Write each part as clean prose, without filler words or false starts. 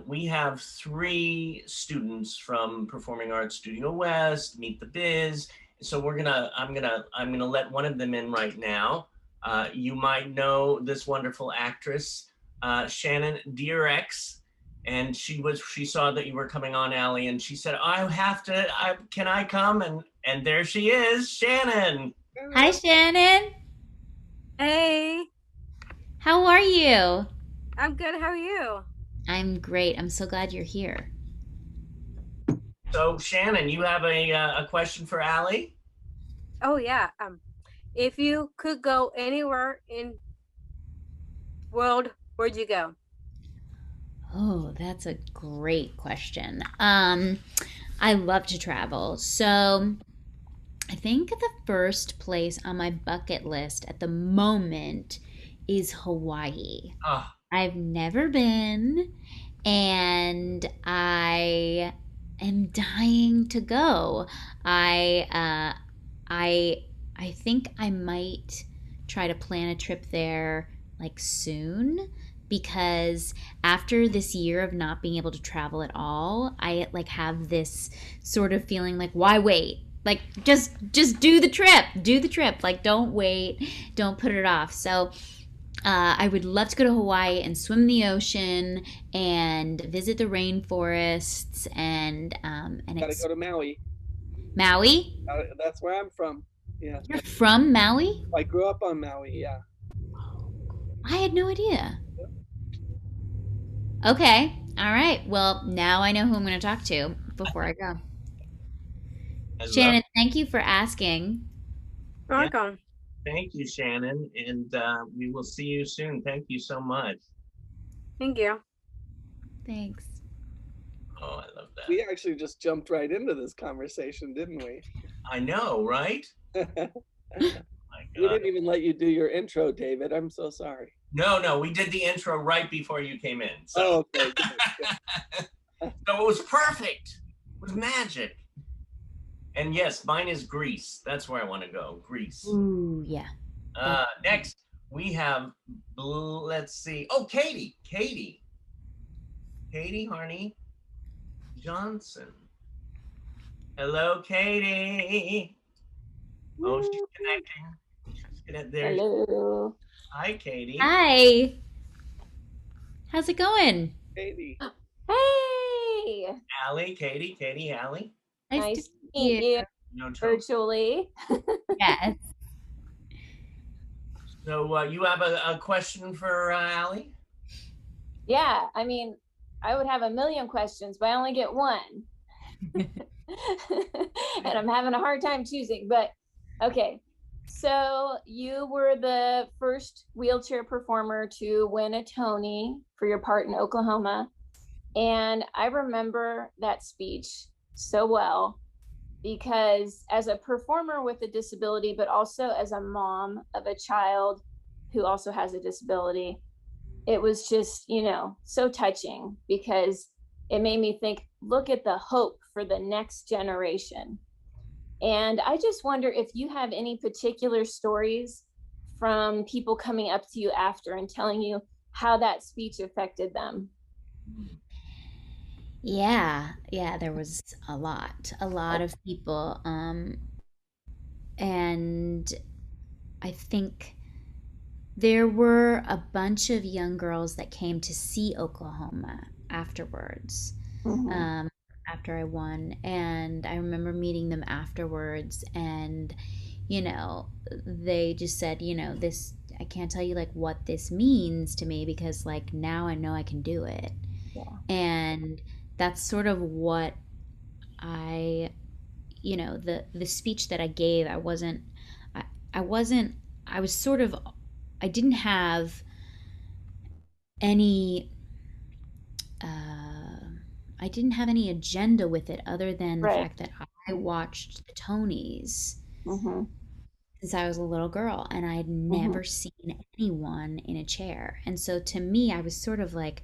we have three students from Performing Arts Studio West, Meet the Biz. So I'm gonna let one of them in right now. You might know this wonderful actress, Shannon Dierex, and she saw that you were coming on, Allie, and she said, "I have to. Can I come?" And there she is, Shannon. Hi, Shannon. Hey, How are you? I'm good. How are you? I'm great. I'm so glad you're here. So Shannon, you have a question for Allie? Oh yeah. If you could go anywhere in world, where'd you go? Oh, that's a great question. I love to travel. So, I think the first place on my bucket list at the moment is Hawaii. Oh, I've never been, and I am dying to go. I I I think I might try to plan a trip there like soon because after this year of not being able to travel at all, I like have this sort of feeling like why wait? Like just do the trip. Do the trip. Like don't wait. Don't put it off. So I would love to go to Hawaii and swim in the ocean and visit the rainforests and Gotta go to Maui. Maui. That's where I'm from. Yeah, You're from Maui? I grew up on Maui. Yeah. I had no idea. Okay. All right. Well, now I know who I'm going to talk to before I go. I love. Shannon, thank you for asking. Yeah, Welcome. thank you, Shannon, and we will see you soon. Thank you so much. Thank you. Thanks. Oh, I love that. We actually just jumped right into this conversation, didn't we? I know, right? We My God. didn't even let you do your intro, David. I'm so sorry. No, we did the intro right before you came in. So, Oh, okay. so it was perfect. It was magic. And yes, mine is Greece. That's where I want to go. Greece. Ooh, yeah. Next, we have, let's see. Oh, Katie Harney Johnson. Hello, Katie. Oh, she's connecting. She's connected there. Hello. Hi, Katie. Hi. How's it going? Katie. Hey. Katie, Allie. Nice to Nice to meet meet you. you No trouble. virtually. Yes. So you have a question for Allie? Yeah, I mean, I would have a million questions, but I only get one. And I'm having a hard time choosing, but okay. So you were the first wheelchair performer to win a Tony for your part in Oklahoma. And I remember that speech so well because as a performer with a disability, but also as a mom of a child who also has a disability, it was just, so touching because it made me think, look at the hope for the next generation. And I just wonder if you have any particular stories from people coming up to you after and telling you how that speech affected them. Yeah, there was a lot of people. And I think there were a bunch of young girls that came to see Oklahoma afterwards, Mm-hmm. um, after I won. And I remember meeting them afterwards, and, you know, they just said, this, I can't tell you like what this means to me because like now I know I can do it. Yeah. And that's sort of what I, the speech that I gave, I, I wasn't, I was sort of, I didn't have any, uh, I didn't have any agenda with it other than the Right. fact that I watched the Tonys Mm-hmm. since I was a little girl and I had Mm-hmm. never seen anyone in a chair. And so to me, I was sort of like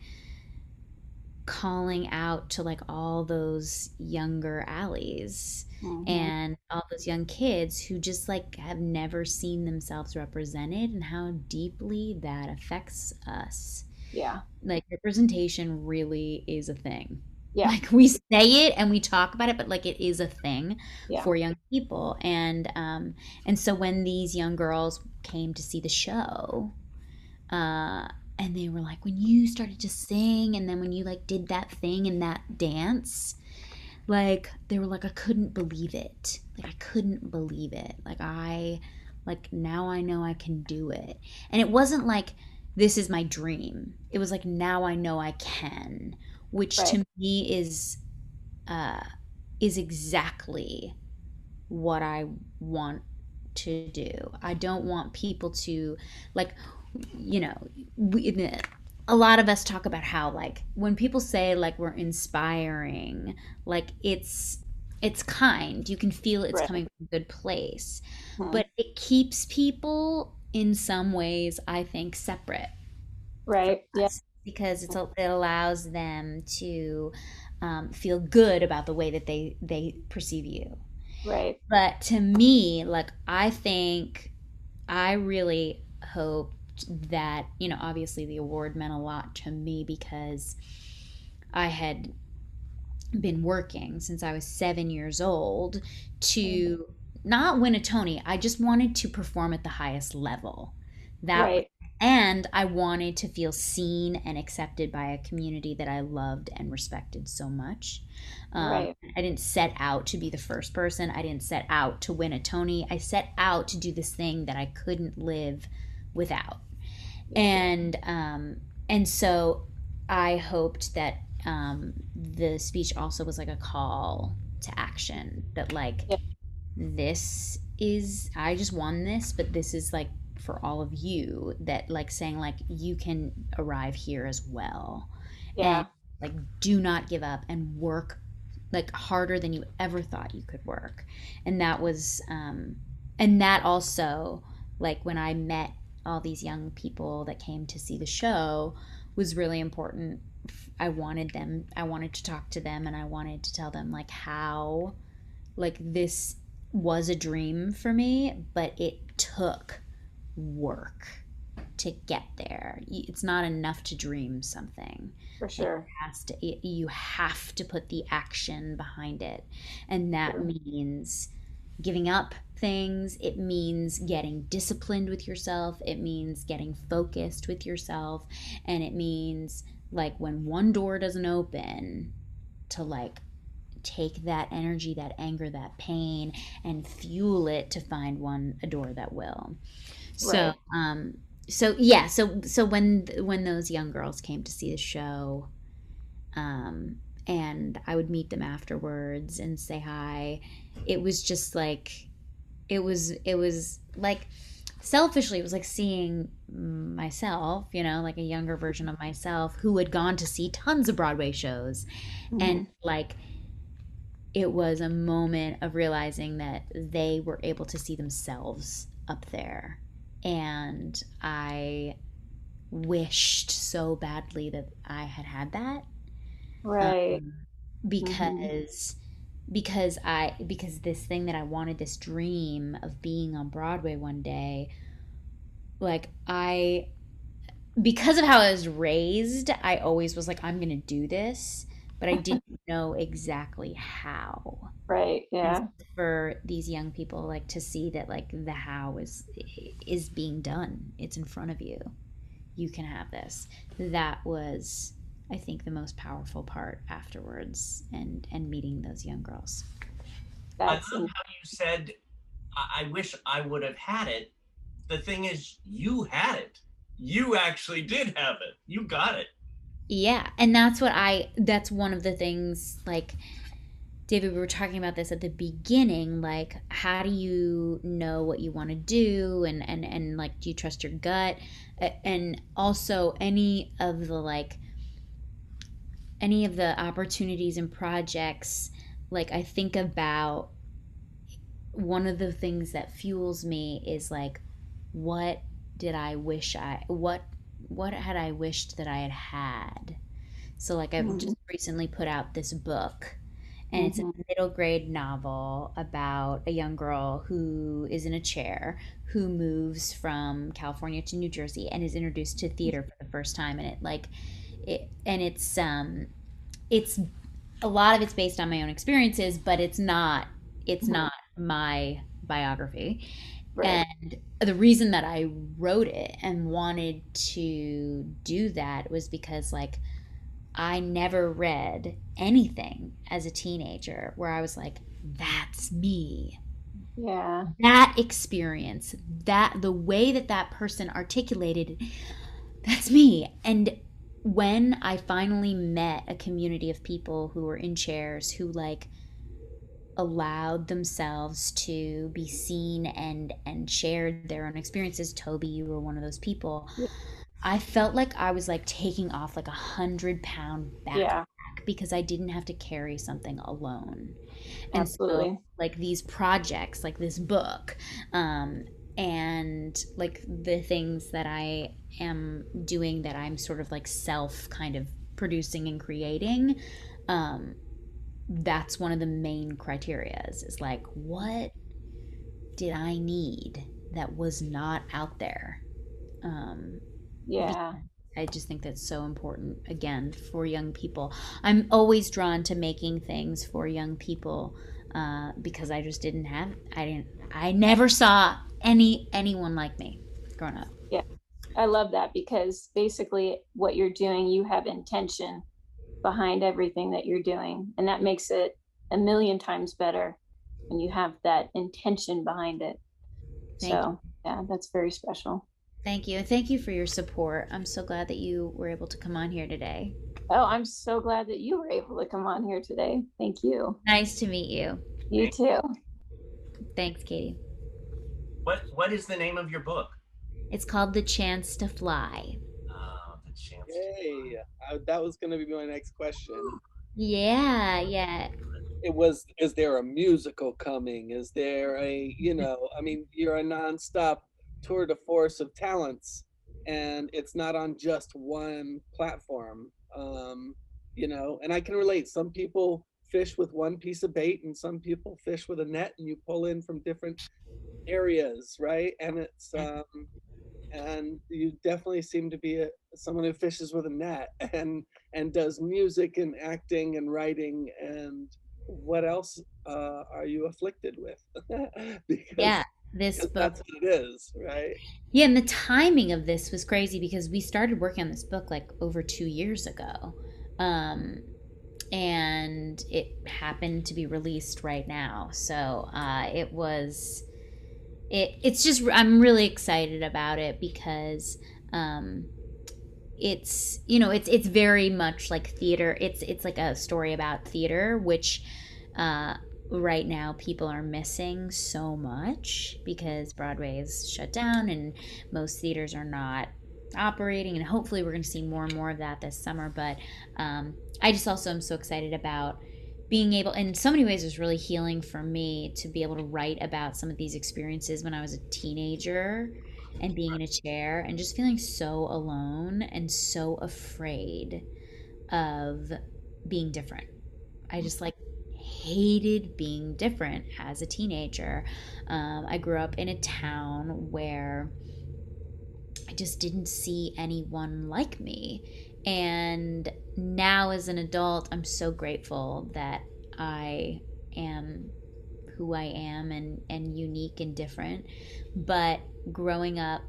calling out to like all those younger alleys Mm-hmm. and all those young kids who just like have never seen themselves represented and how deeply that affects us. Yeah. Like representation really is a thing. Yeah. Like we say it and we talk about it, but like it is a thing Yeah. for young people. And so when these young girls came to see the show, uh and they were like, when you started to sing and then when you like did that thing and that dance, like they were like, I couldn't believe it. Like I couldn't believe it. Like now I know I can do it. And it wasn't like this is my dream. It was like now I know I can, which Right. to me uh is exactly what I want to do. I don't want people to like, you know, a lot of us talk about how like when people say like we're inspiring, like it's kind. You can feel it's Right. coming from a good place. Hmm. But it keeps people in some ways, I think, separate from Right. Yeah. us because it allows them to feel good about the way that they perceive you. Right. But to me, like, I think I really hoped that, obviously the award meant a lot to me because I had been working since I was 7 years old Mm. to not win a Tony. I just wanted to perform at the highest level. That Right. and I wanted to feel seen and accepted by a community that I loved and respected so much. Right. I didn't set out to be the first person. I didn't set out to win a Tony. I set out to do this thing that I couldn't live without. Yeah. And so I hoped that the speech also was like a call to action that like Yeah. this is I just won this, but this is like for all of you, that like saying like you can arrive here as well, and Yeah. like do not give up and work like harder than you ever thought you could work. And that was and that also, like when I met all these young people that came to see the show, was really important. I wanted to talk to them and I wanted to tell them like how like this was a dream for me, but it took work to get there. It's not enough to dream something. For Like sure. you have to put the action behind it. And that Sure. means giving up things. It means getting disciplined with yourself. It means getting focused with yourself. And it means like when one door doesn't open, to like take that energy, that anger, that pain, and fuel it to find a door that will. So, Right. so when those young girls came to see the show, um, and I would meet them afterwards and say hi, it was just like it was like selfishly it was like seeing myself, like a younger version of myself who had gone to see tons of Broadway shows, and Hmm. like it was a moment of realizing that they were able to see themselves up there. And I wished so badly that I had had that, Right. um, Hmm. because because this thing that I wanted, this dream of being on Broadway one day, like I because of how I was raised, I always was like, I'm gonna do this, but I didn't know exactly how. Right. And Yeah. for these young people like to see that like the how is being done, it's in front of you, you can have this. That was, I think, the most powerful part afterwards, and meeting those young girls. I That's love how you said, I wish I would have had it. The thing is, you had it. You actually did have it. You got it. Yeah, and that's one of the things, like David, we were talking about this at the beginning, like how do you know what you want to do, and like do you trust your gut? And also any of the opportunities and projects, like I think about one of the things that fuels me is like what did I wish I what had I wished that I had had. So like I've Mhm. just recently put out this book, And it's a Mhm. middle grade novel about a young girl who is in a chair, who moves from California to New Jersey and is introduced to theater for the first time. And it's a lot of it's based on my own experiences, but it's not my biography. Right. And the reason that I wrote it and wanted to do that was because, like, I never read anything as a teenager where I was like, that's me. Yeah. That experience, that the way that that person articulated it, that's me. And when I finally met a community of people who were in chairs who, like, allowed themselves to be seen and shared their own experiences, Toby, you were one of those people. Yeah. I felt like I was like taking off like 100-pound backpack Yeah. because I didn't have to carry something alone. And so, Absolutely. like, these projects, like this book, and like the things that I am doing, that I'm sort of like self kind of producing and creating, um, that's one of the main criterias, is like, what did I need that was not out there? Um, Yeah. I just think that's so important, again, for young people. I'm always drawn to making things for young people, because I never saw anyone like me growing up. Yeah. I love that because basically what you're doing, you have intention behind everything that you're doing. And that makes it a million times better when you have that intention behind it. Thank you. So, yeah, that's very special. Thank you. And thank you for your support. I'm so glad that you were able to come on here today. Oh, I'm so glad that you were able to come on here today. Thank you. Nice to meet you. You too. Thanks, Katie. What is the name of your book? It's called The Chance to Fly. The chance. Yay. That was going to be my next question. Yeah, yeah. Is there a musical coming? Is there I mean, you're a nonstop tour de force of talents, and it's not on just one platform. And I can relate. Some people fish with one piece of bait, and some people fish with a net, and you pull in from different areas, right? And you definitely seem to be someone who fishes with a net and does music and acting and writing. And what else are you afflicted with? because, Yeah, this because book. that's what it is, right? Yeah, and the timing of this was crazy because we started working on this book like over 2 years ago. Um, and it happened to be released right now. So it's just, I'm really excited about it because it's very much like theater. It's like a story about theater, which uh, right now people are missing so much because Broadway is shut down and most theaters are not operating, and hopefully we're going to see more and more of that this summer. But I just also am so excited about being able, in so many ways it was really healing for me to be able to write about some of these experiences when I was a teenager and being in a chair and just feeling so alone and so afraid of being different. I just like hated being different as a teenager. I grew up in a town where I just didn't see anyone like me. And now, as an adult, I'm so grateful that I am who I am and unique and different. But growing up,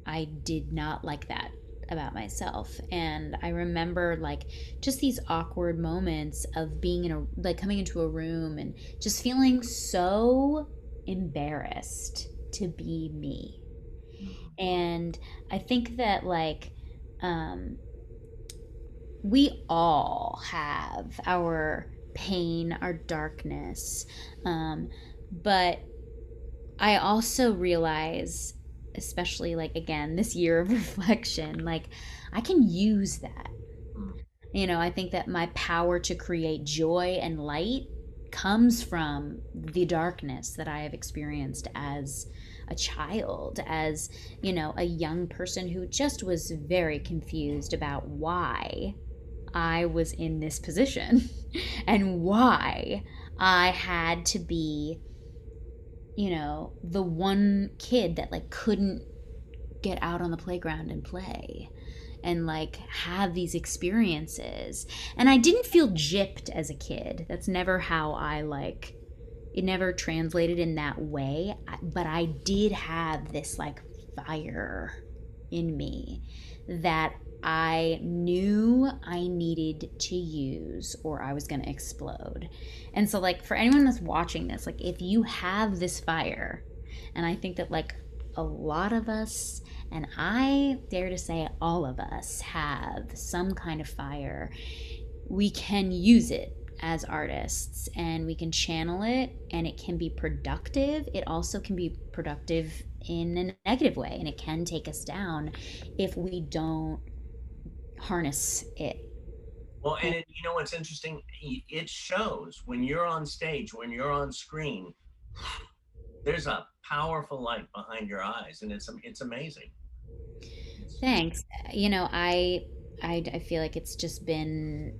I did not like that about myself. And I remember, like, just these awkward moments of being like, coming into a room and just feeling so embarrassed to be me. And I think that, like, we all have our pain, our darkness. But I also realize, especially like, again, this year of reflection, like, I can use that. I think that my power to create joy and light comes from the darkness that I have experienced as a child, as, a young person who just was very confused about why I was in this position and why I had to be, the one kid that like couldn't get out on the playground and play and like have these experiences. And I didn't feel gypped as a kid. That's never how I like it never translated in that way, but I did have this like fire in me that I knew I needed to use or I was going to explode. And so like for anyone that's watching this, like if you have this fire, and I think that like a lot of us, and I dare to say all of us, have some kind of fire, we can use it as artists and we can channel it and it can be productive. It also can be productive in a negative way and it can take us down if we don't harness it. Well, and you know what's interesting? It shows when you're on stage, when you're on screen, there's a powerful light behind your eyes, and it's amazing. Thanks. I feel like it's been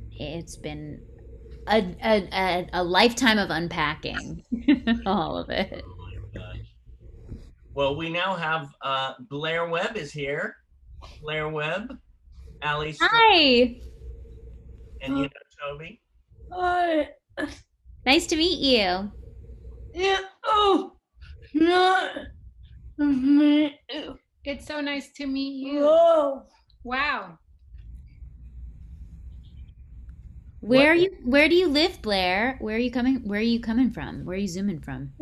a lifetime of unpacking all of it. Oh my gosh. Well, we now have Blair Webb is here. Blair Webb, Ali Str- Hi. and you know Toby. Hi. Nice to meet you. Yeah. Oh. Not me. It's so nice to meet you. Whoa. Wow. Where do you live, Blair? Where are you coming from? Where are you zooming from?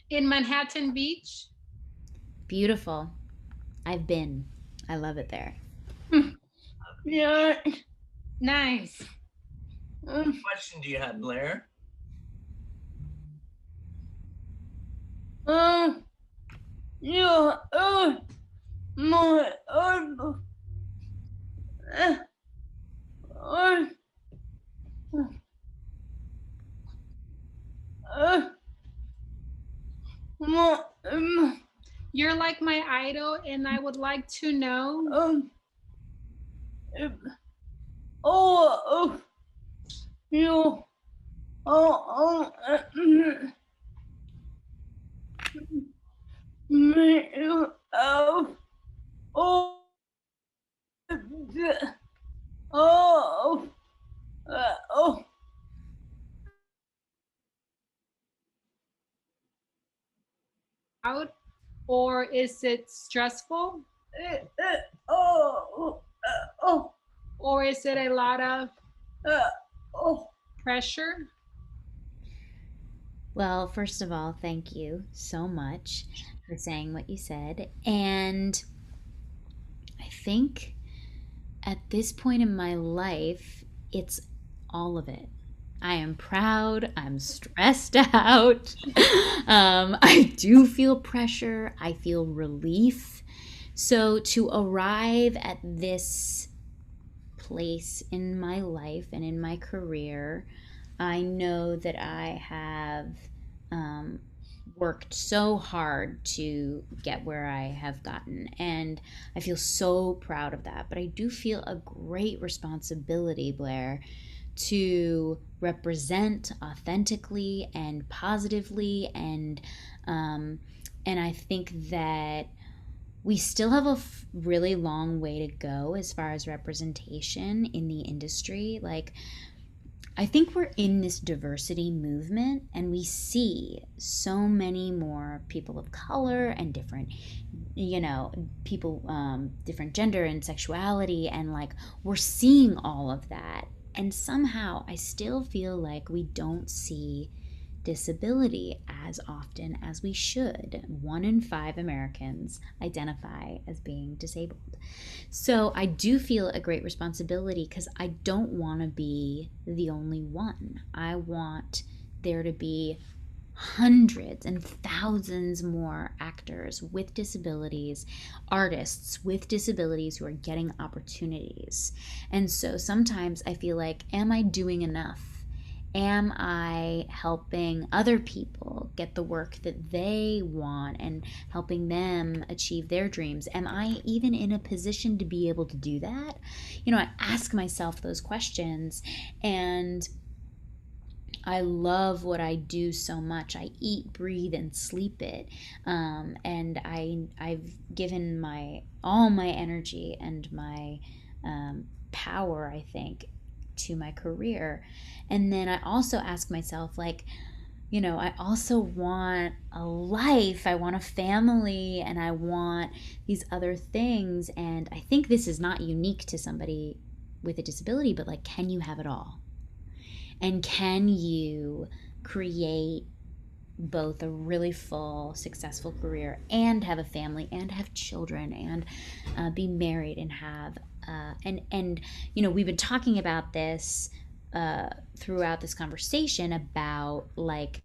In Manhattan Beach. Beautiful. I've been. I love it there. Yeah. Nice. What question do you have, Blair? Yeah. My You're like my idol, and I would like to know. You. Out, or is it stressful? Or is it a lot of pressure? Well, first of all, thank you so much for saying what you said. And I think at this point in my life, it's all of it. I am proud. I'm stressed out. I do feel pressure. I feel relief. So to arrive at this place in my life and in my career, I know that I have worked so hard to get where I have gotten, and I feel so proud of that. But I do feel a great responsibility, Blair, to represent authentically and positively, and I think that we still have a really long way to go as far as representation in the industry. Like, I think we're in this diversity movement and we see so many more people of color and different, people, different gender and sexuality. And like, we're seeing all of that. And somehow I still feel like we don't see disability as often as we should. 1 in 5 Americans identify as being disabled. So I do feel a great responsibility because I don't want to be the only one. I want there to be hundreds and thousands more actors with disabilities, artists with disabilities who are getting opportunities. And so sometimes I feel like, am I doing enough? Am I helping other people get the work that they want and helping them achieve their dreams? Am I even in a position to be able to do that? I ask myself those questions, and I love what I do so much. I eat, breathe, and sleep it, and I've given my all my energy and my power, I think, to my career. And then I also ask myself, like, I also want a life. I want a family, and I want these other things. And I think this is not unique to somebody with a disability, but like, can you have it all? And can you create both a really full, successful career and have a family and have children and be married and have and we've been talking about this throughout this conversation about like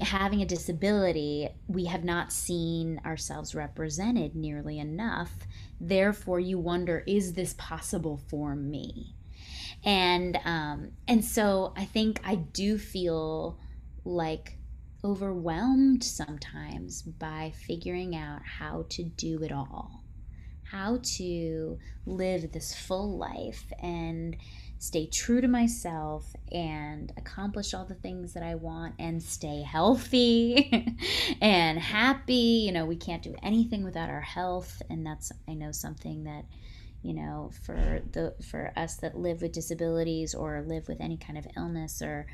having a disability. We have not seen ourselves represented nearly enough. Therefore, you wonder, is this possible for me? And so I think I do feel like overwhelmed sometimes by figuring out how to do it all, how to live this full life and stay true to myself and accomplish all the things that I want and stay healthy and happy. We can't do anything without our health, and that's, I know, something that for us that live with disabilities or live with any kind of illness or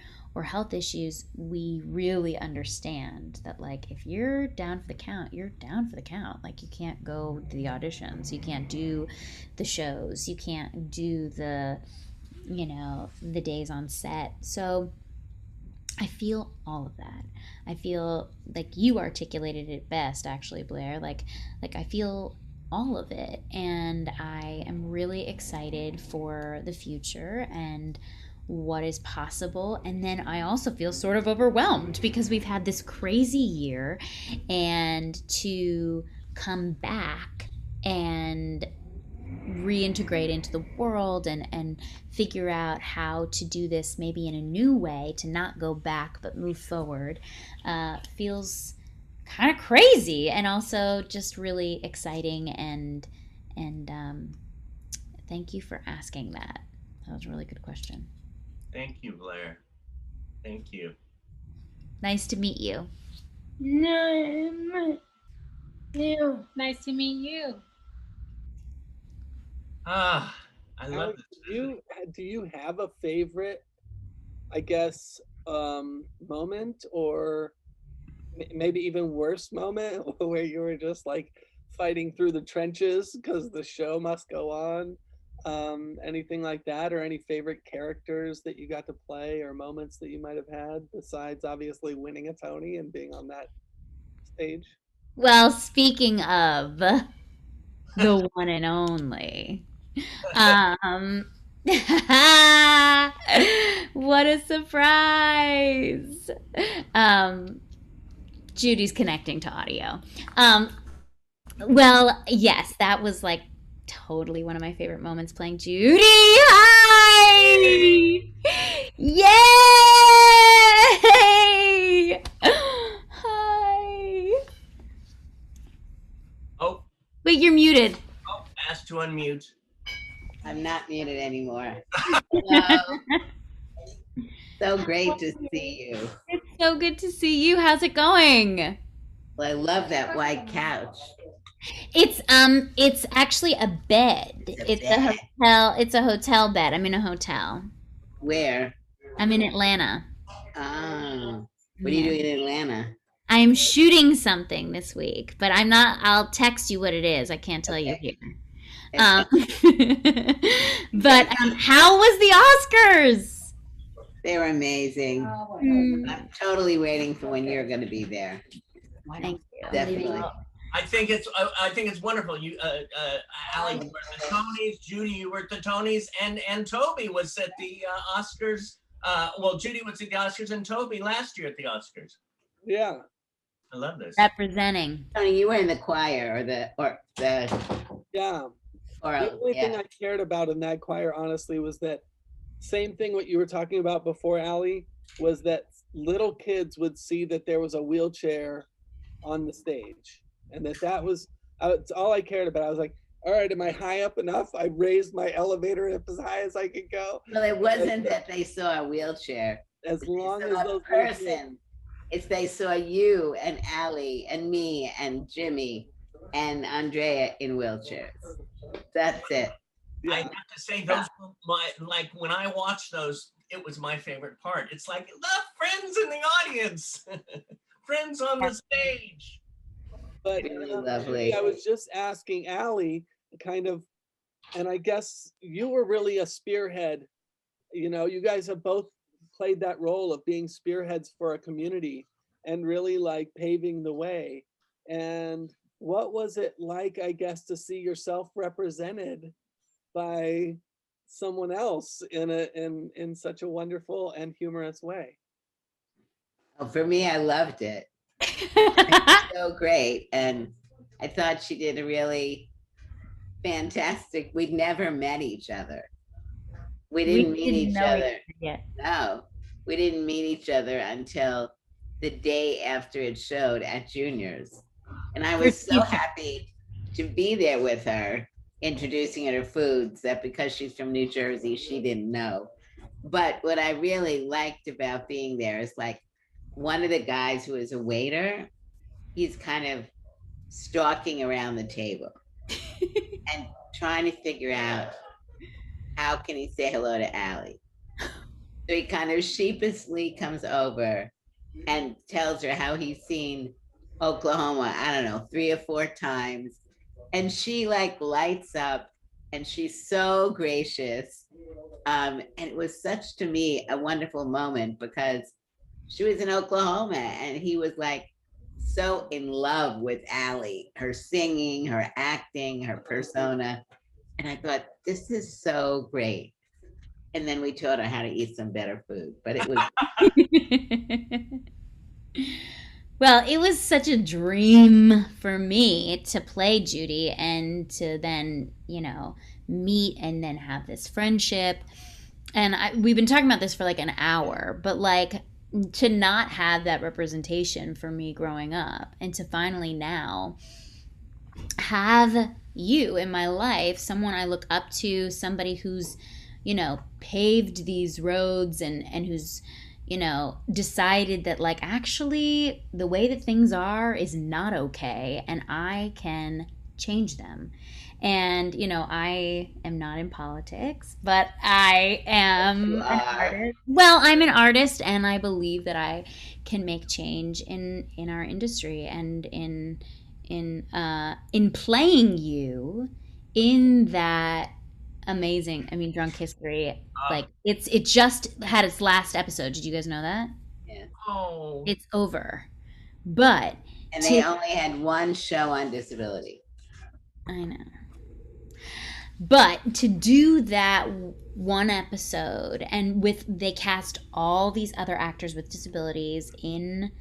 health issues, we really understand that, like, if you're down for the count, you're down for the count. Like, you can't go to the auditions, you can't do the shows, you can't do the days on set. So I feel all of that. I feel like you articulated it best, actually, Blair. Like I feel all of it, and I am really excited for the future and what is possible. And then I also feel sort of overwhelmed because we've had this crazy year, and to come back and reintegrate into the world and figure out how to do this maybe in a new way, to not go back but move forward, feels kind of crazy and also just really exciting. And thank you for asking that. That was a really good question. Thank you, Blair. Thank you. Nice to meet you. No, nice to meet you. I love Alex, this. do you have a favorite, I guess, moment, or maybe even worse moment where you were just like fighting through the trenches because the show must go on? Anything like that, or any favorite characters that you got to play or moments that you might have had besides obviously winning a Tony and being on that stage? Well, speaking of the one and only, um, what a surprise! Judy's connecting to audio. Well, yes, that was like totally one of my favorite moments, playing Judy. Hi! Yay! Hi. Oh, Wait, you're muted. asked to unmute. I'm not muted anymore. Hello. So great to see you. It's so good to see you. How's it going? Well, I love that white couch. It's actually a bed. It's a hotel. It's a hotel bed. I'm in a hotel. Where? I'm in Atlanta. Oh, what are you doing in Atlanta? I'm shooting something this week, but I'm not. I'll text you what it is. I can't tell you here. But how was the Oscars? They were amazing. I'm totally waiting for when you're going to be there. Thank you. Definitely. I think it's wonderful. You, Allie, you were at the Tonys. Judy, you were at the Tonys, and Toby was at the Oscars. Well, Judy was at the Oscars, and Toby last year at the Oscars. Yeah, I love this. Representing. Tony, you were in the choir yeah. The only thing I cared about in that choir, honestly, was that same thing what you were talking about before, Allie, was that little kids would see that there was a wheelchair on the stage, and that was it's all I cared about. I was like, all right, am I high up enough? I raised my elevator up as high as I could go. Well, it wasn't that they saw a wheelchair. As long They as saw a those little kids- person. It's they saw you and Allie and me and Jimmy and Andrea in wheelchairs. That's it. I have to say, those were my, like, when I watched those, it was my favorite part. It's like, the friends in the audience, friends on the stage. But Really lovely. I was just asking Allie, kind of, and I guess you were really a spearhead. You know, you guys have both played that role of being spearheads for a community and really like paving the way. And what was it like, I guess, to see yourself represented by someone else in such a wonderful and humorous way? Well, for me, I loved it. It's so great. And I thought she did a really fantastic, we'd never met each other. We didn't meet each other. yet. No, we didn't meet each other until the day after it showed at Junior's. And I was so happy to be there with her, introducing her to foods that because she's from New Jersey, she didn't know. But what I really liked about being there is like one of the guys who is a waiter, he's kind of stalking around the table and trying to figure out how can he say hello to Allie. So he kind of sheepishly comes over and tells her how he's seen Oklahoma, I don't know, 3 or 4 times. And she like lights up and she's so gracious. And it was such, to me, a wonderful moment because she was in Oklahoma and he was like so in love with Allie, her singing, her acting, her persona. And I thought, this is so great. And then we taught her how to eat some better food, but it was. Well, it was such a dream for me to play Judy and to then, meet and then have this friendship. And we've been talking about this for like an hour, but like to not have that representation for me growing up and to finally now have you in my life, someone I look up to, somebody who's, paved these roads and who's, decided that like actually the way that things are is not okay and I can change them. And, I am not in politics, but I am an artist. Well, I'm an artist and I believe that I can make change in our industry and in playing you in that amazing, Drunk History. Like it just had its last episode. Did you guys know that? Yeah. Oh. It's over. But and they only had one show on disability. I know. But to do that one episode and they cast all these other actors with disabilities in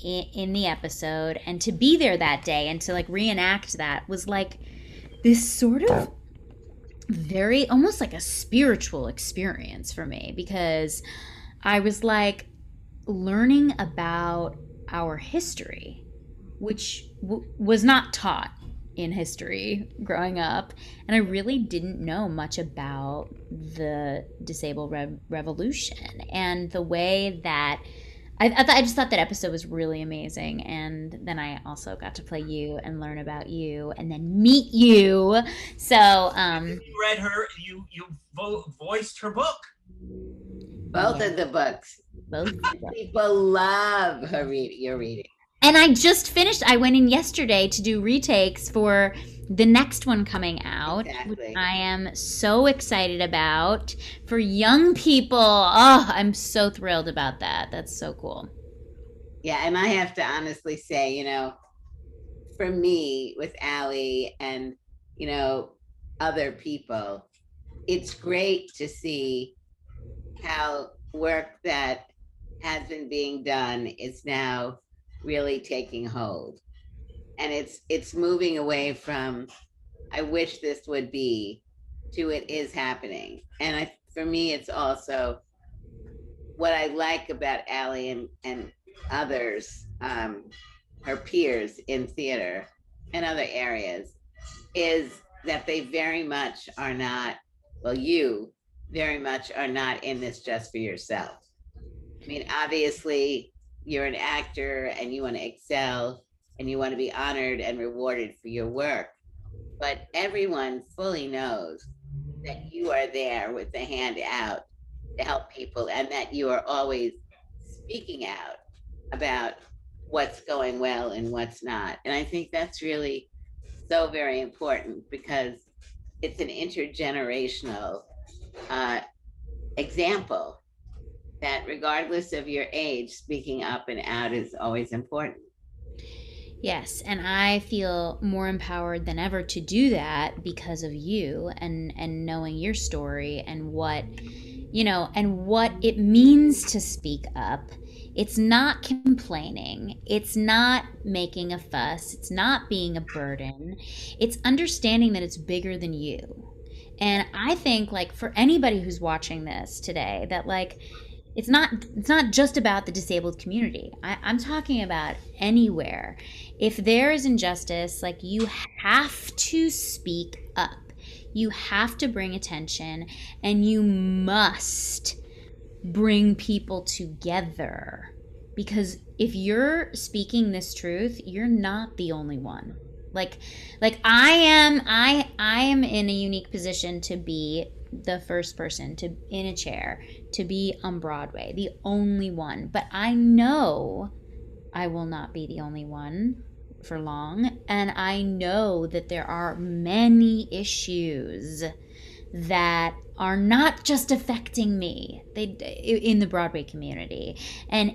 the episode and to be there that day and to like reenact that was like this sort of very almost like a spiritual experience for me because I was like learning about our history, which was not taught in history growing up, and I really didn't know much about the disabled revolution and the way that I just thought that episode was really amazing. And then I also got to play you and learn about you and then meet you. So you read her, you voiced her book. Both of the books. Both. People love your reading. And I just finished. I went in yesterday to do retakes for the next one coming out, exactly. Which I am so excited about for young people. Oh, I'm so thrilled about that. That's so cool. Yeah, and I have to honestly say, for me with Allie and, other people, it's great to see how work that has been being done is now really taking hold. And it's moving away from I wish this would be to it is happening. And for me, it's also what I like about Allie and others, her peers in theater and other areas, is that they very much are not, well, you very much are not in this just for yourself. I mean, obviously, you're an actor and you want to excel and you want to be honored and rewarded for your work. But everyone fully knows that you are there with the hand out to help people and that you are always speaking out about what's going well and what's not. And I think that's really so very important because it's an intergenerational uh, example that regardless of your age, speaking up and out is always important. Yes, and I feel more empowered than ever to do that because of you and knowing your story and what and what it means to speak up. It's not complaining. It's not making a fuss. It's not being a burden. It's understanding that it's bigger than you. And I think like for anybody who's watching this today that like it's not just about the disabled community. I'm talking about anywhere. If there is injustice, like you have to speak up. You have to bring attention and you must bring people together. Because if you're speaking this truth, you're not the only one. Like like I am in a unique position to be the first person to in a chair to be on Broadway, the only one. But I know I will not be the only one for long, and I know that there are many issues that are not just affecting me they in the Broadway community and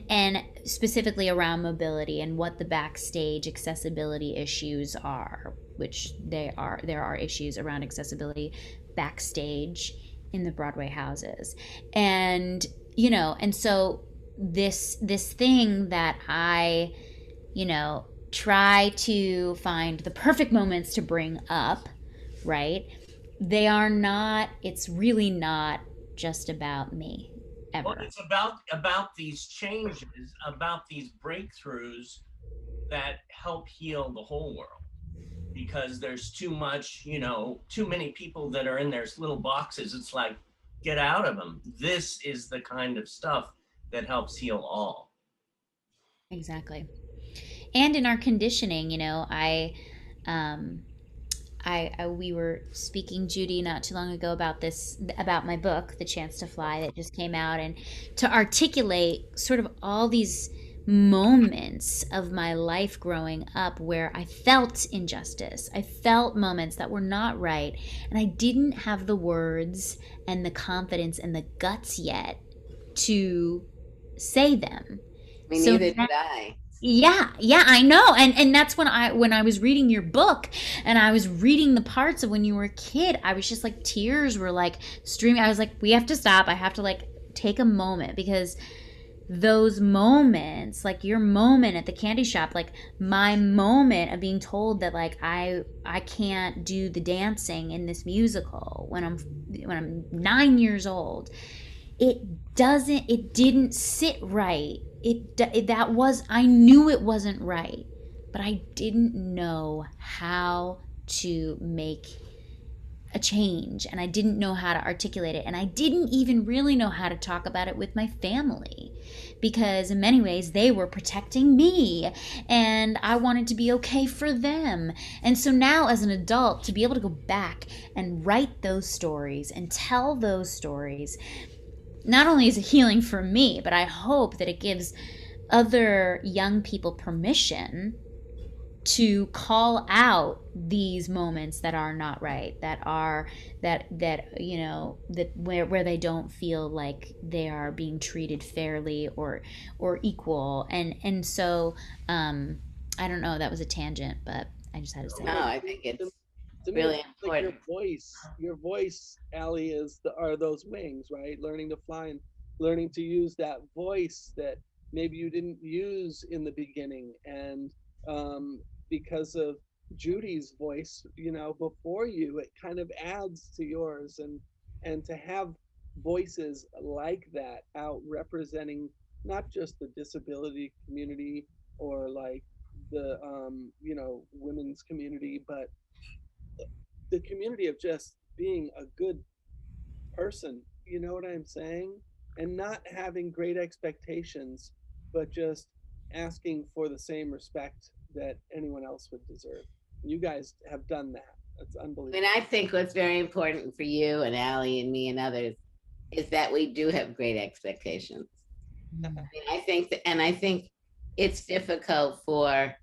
specifically around mobility and what the backstage accessibility issues are, which there are issues around accessibility backstage in the Broadway houses. And and so this thing that I try to find the perfect moments to bring up, right? They are not, it's really not just about me Well, ever. it's about these changes, about these breakthroughs that help heal the whole world. Because there's too much, too many people that are in their little boxes. It's like, get out of them. This is the kind of stuff that helps heal all. Exactly. And in our conditioning, um we were speaking, Judy, not too long ago about this, about my book, The Chance to Fly, that just came out, and to articulate sort of all these moments of my life growing up where I felt injustice. I felt moments that were not right, and I didn't have the words and the confidence and the guts yet to say them. I mean, So neither did I. yeah, I know. And that's when I was reading your book and I was reading the parts of when you were a kid, I was just like tears were like streaming. I was like, we have to stop. I have to like take a moment because those moments, like your moment at the candy shop, like my moment of being told that like I can't do the dancing in this musical when I'm 9 years old, it didn't sit right. That was, I knew it wasn't right, but I didn't know how to make a change, and I didn't know how to articulate it, and I didn't even really know how to talk about it with my family because in many ways they were protecting me and I wanted to be okay for them. And so now as an adult, to be able to go back and write those stories and tell those stories, not only is it healing for me, but I hope that it gives other young people permission to call out these moments that are not right, that are that where they don't feel like they are being treated fairly or equal. And so I don't know, that was a tangent, but I just had to say No, it. I think To, it's to me, it really sounds like important. your voice, Allie, are those wings, right? Learning to fly and learning to use that voice that maybe you didn't use in the beginning, and because of Judy's voice, before you, it kind of adds to yours, and to have voices like that out representing not just the disability community or like the women's community, but the community of just being a good person, you know what I'm saying? And not having great expectations, but just asking for the same respect that anyone else would deserve. You guys have done that. That's I unbelievable. mean, I think what's very important for you and Allie and me and others is that we do have great expectations. I mean, I think it's difficult for, I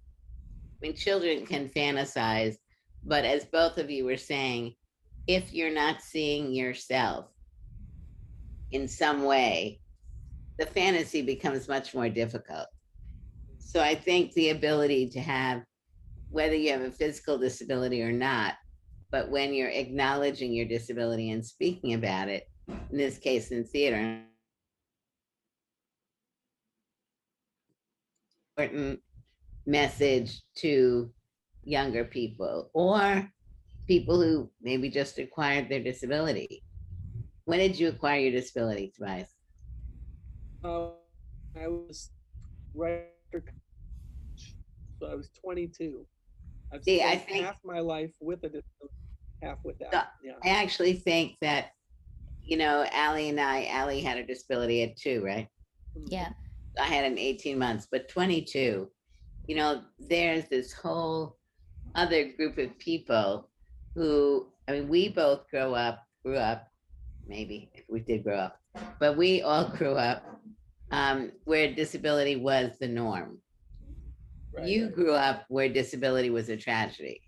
mean, children can fantasize, but as both of you were saying, if you're not seeing yourself in some way, the fantasy becomes much more difficult. So I think the ability to have, whether you have a physical disability or not, but when you're acknowledging your disability and speaking about it, in this case in theater, important message to younger people or people who maybe just acquired their disability. When did you acquire your disability, Tobias? Uh, I was right after college, so I was 22. I've See, I spent think half my life with a disability, half so. without. Yeah. I actually think that, Allie had a disability at 2, right? Yeah. I had an 18 months, but 22, there's this whole other group of people who, I mean, we both grew up, maybe if we did grow up, but we all grew up where disability was the norm. Right. You grew up where disability was a tragedy.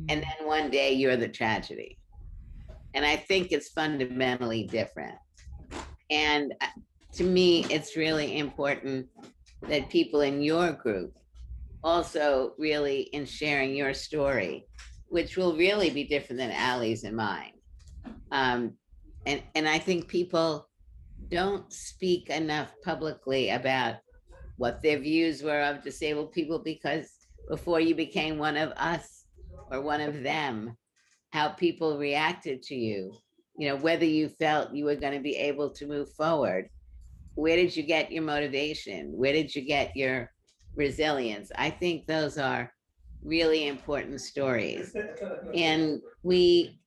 And then one day you're the tragedy. And I think it's fundamentally different. And to me, it's really important that people in your group also really in sharing your story, which will really be different than Allie's and mine. And I think people don't speak enough publicly about what their views were of disabled people, because before you became one of us or one of them, how people reacted to you, whether you felt you were going to be able to move forward. Where did you get your motivation? Where did you get your resilience? I think those are really important stories. And we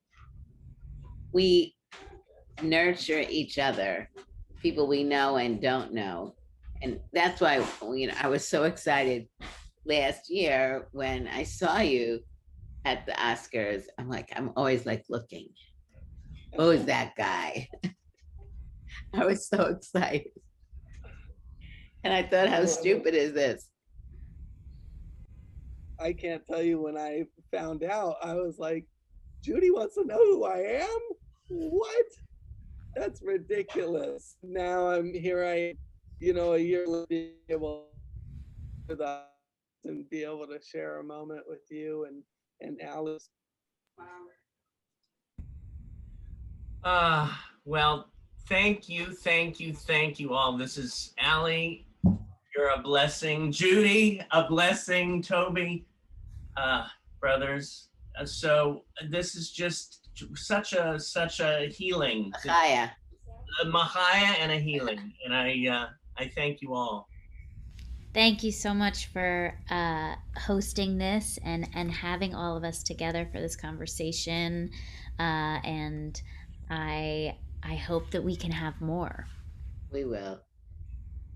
nurture each other, people we know and don't know. And that's why, I was so excited last year when I saw you at the Oscars. I'm always like looking, oh, is that guy? I was so excited. And I thought, how stupid is this? I can't tell you, when I found out, I was like, Judy wants to know who I am? What? That's ridiculous. Now I'm here, a year later, be able to and be able to share a moment with you and Alice. Well, thank you all. This is Allie. You're a blessing. Judy, a blessing. Toby, brothers. So this is just such a healing. Achaya. A mahaya and a healing. And I thank you all. Thank you so much for hosting this and having all of us together for this conversation. And I hope that we can have more. We will.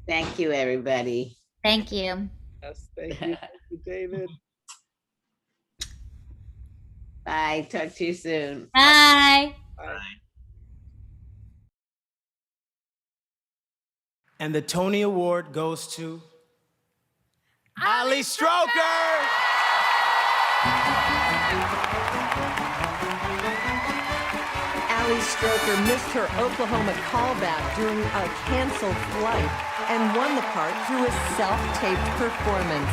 Thank you, everybody. Thank you. Yes, thank you. Thank you, David. Bye. Talk to you soon. Bye. Bye. And the Tony Award goes to Ali Stroker! Ali Stroker missed her Oklahoma callback during a canceled flight and won the part through a self-taped performance.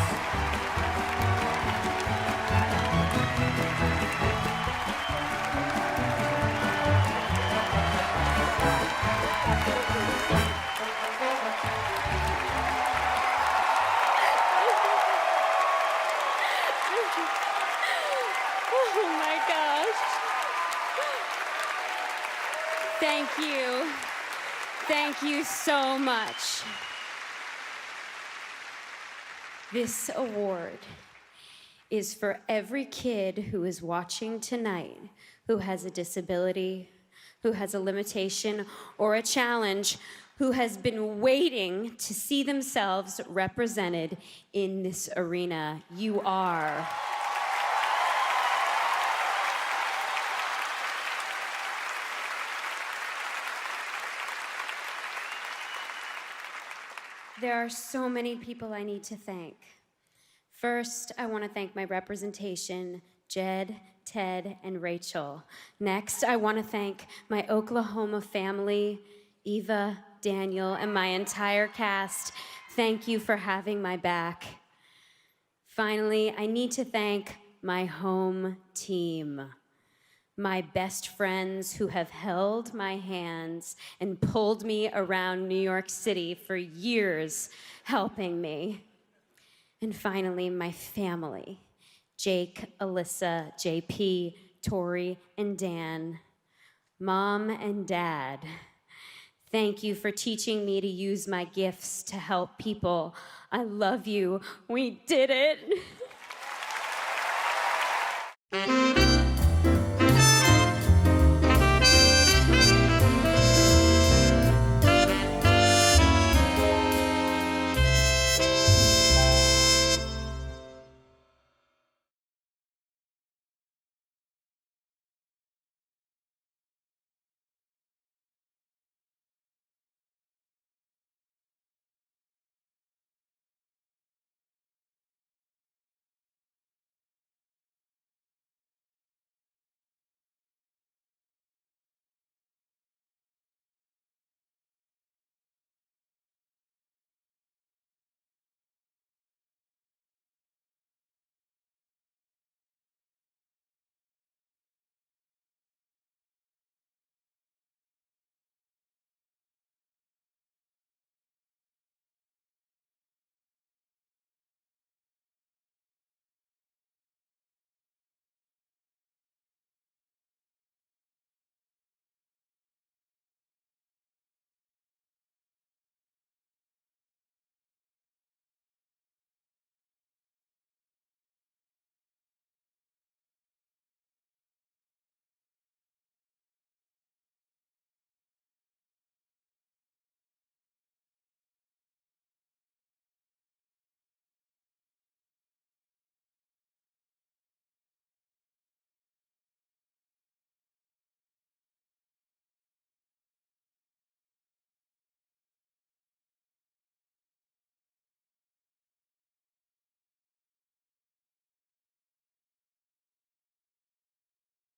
Oh my gosh. Thank you. Thank you so much. This award is for every kid who is watching tonight who has a disability, who has a limitation or a challenge, who has been waiting to see themselves represented in this arena. You are. There are so many people I need to thank. First, I want to thank my representation, Jed, Ted, and Rachel. Next, I want to thank my Oklahoma family, Eva, Daniel, and my entire cast. Thank you for having my back. Finally, I need to thank my home team, my best friends who have held my hands and pulled me around New York City for years, helping me. And finally, my family, Jake, Alyssa, JP, Tori, and Dan. Mom and Dad, thank you for teaching me to use my gifts to help people. I love you. We did it.